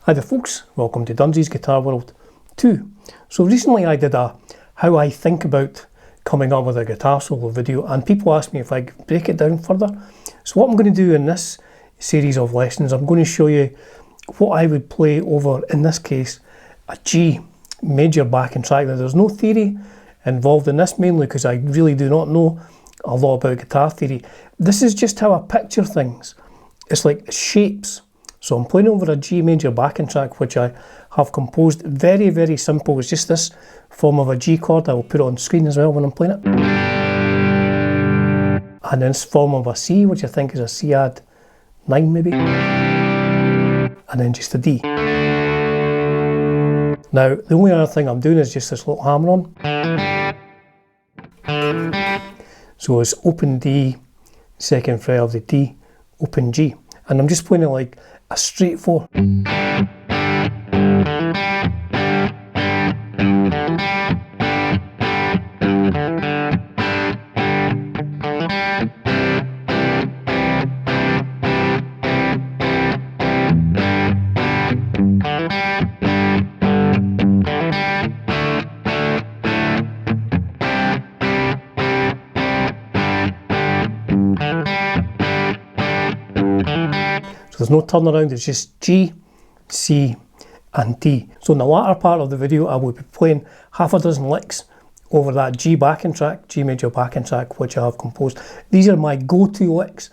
Hi there folks, welcome to Dunsy's Guitar World 2. So recently I did a how I think about coming up with a guitar solo video, and people asked me if I could break it down further. So what I'm going to do in this series of lessons, I'm going to show you what I would play over, in this case, a G major backing track. Now there's no theory involved in this, mainly because I really do not know a lot about guitar theory. This is just how I picture things. It's like shapes. So I'm playing over a G major backing track, which I have composed very, very simple. It's just this form of a G chord. I will put it on screen as well when I'm playing it. And then this form of a C, which I think is a C add 9 maybe. And then just a D. Now, the only other thing I'm doing is just this little hammer on. So it's open D, second fret of the D, open G. And I'm just playing it like a straight 4. There's no turnaround, it's just G, C and D. So in the latter part of the video I will be playing half a dozen licks over that G backing track, G major backing track, which I have composed. These are my go-to licks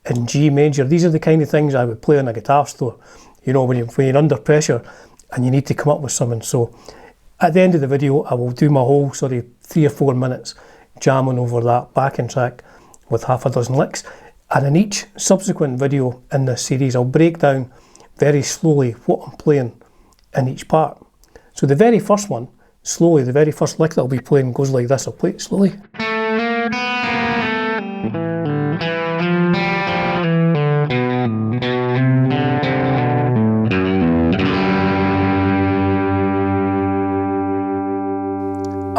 in G major. These are the kind of things I would play in a guitar store, you know, when you're under pressure and you need to come up with something. So at the end of the video I will do my whole 3 or 4 minutes jamming over that backing track with half a dozen licks. And in each subsequent video in this series, I'll break down very slowly what I'm playing in each part. So the very first one, slowly, the very first lick that I'll be playing goes like this. I'll play it slowly.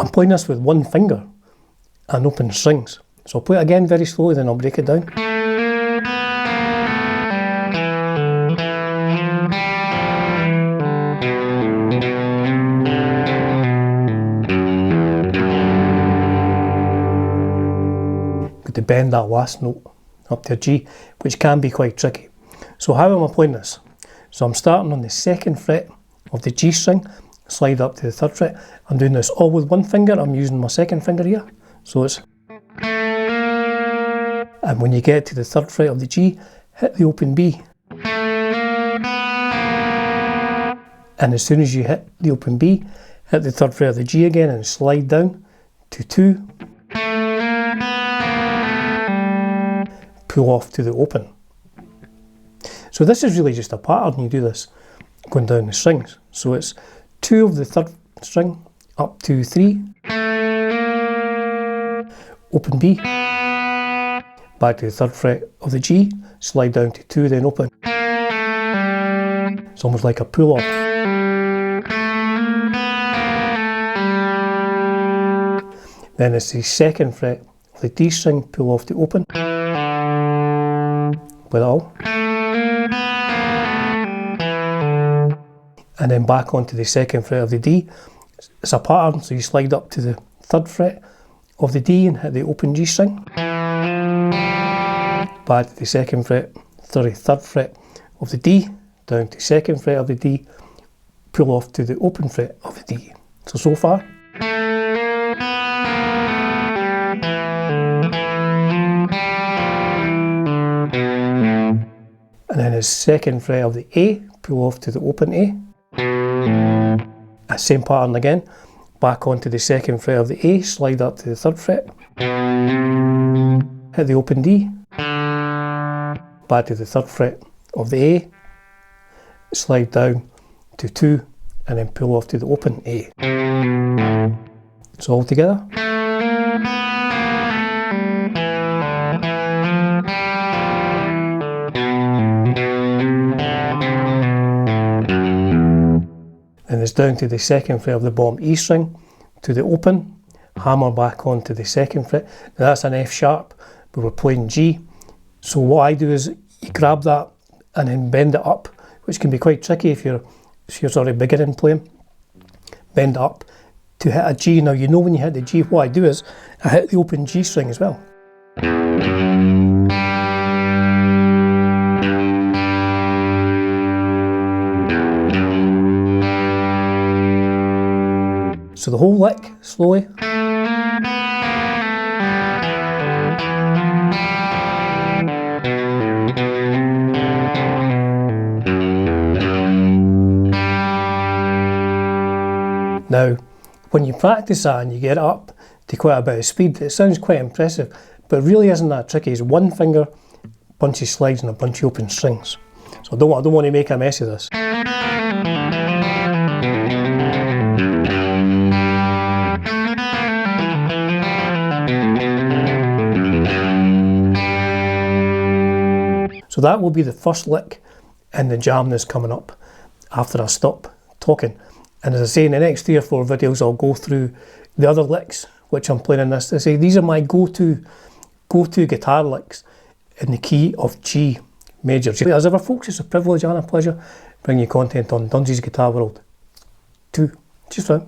I'm playing this with one finger and open strings. So I'll play it again very slowly, then I'll break it down. To bend that last note up to a G, which can be quite tricky. So how am I playing this? So I'm starting on the second fret of the G string, slide up to the third fret. I'm doing this all with one finger. I'm using my second finger here. So it's, and when you get to the third fret of the G, hit the open B. And as soon as you hit the open B, hit the third fret of the G again and slide down to 2. Pull off to the open. So this is really just a pattern. You do this going down the strings. So it's 2 of the third string up to 3, open B, back to the third fret of the G, slide down to 2, then open. It's almost like a pull off. Then it's the second fret of the D string, pull off to open. With it all. And then back onto the second fret of the D. It's a pattern, so you slide up to the third fret of the D and hit the open G string. Back to the second fret, third fret of the D, down to second fret of the D, pull off to the open fret of the D. So far. And then his second fret of the A, pull off to the open A. Same pattern again, back onto the second fret of the A, slide up to the third fret, hit the open D, back to the third fret of the A, slide down to 2, and then pull off to the open A. So all together. And it's down to the second fret of the bottom E string to the open, hammer back onto the second fret. Now that's an F sharp, but we're playing G. So what I do is you grab that and then bend it up which can be quite tricky if you're sort of beginning playing. Bend up to hit a G. Now you know when you hit the G, what I do is I hit the open G string as well. So the whole lick, slowly. Now, when you practice that and you get it up to quite a bit of speed, it sounds quite impressive, but it really isn't that tricky. It's one finger, bunch of slides and a bunch of open strings. So I don't want to make a mess of this. So that will be the first lick in the jam that's coming up after I stop talking. And as I say, in the next 3 or 4 videos, I'll go through the other licks which I'm playing in this. I say these are my go-to guitar licks in the key of G major. As ever, folks, it's a privilege and a pleasure bringing you content on Dunsy's Guitar World 2. Cheers, friend.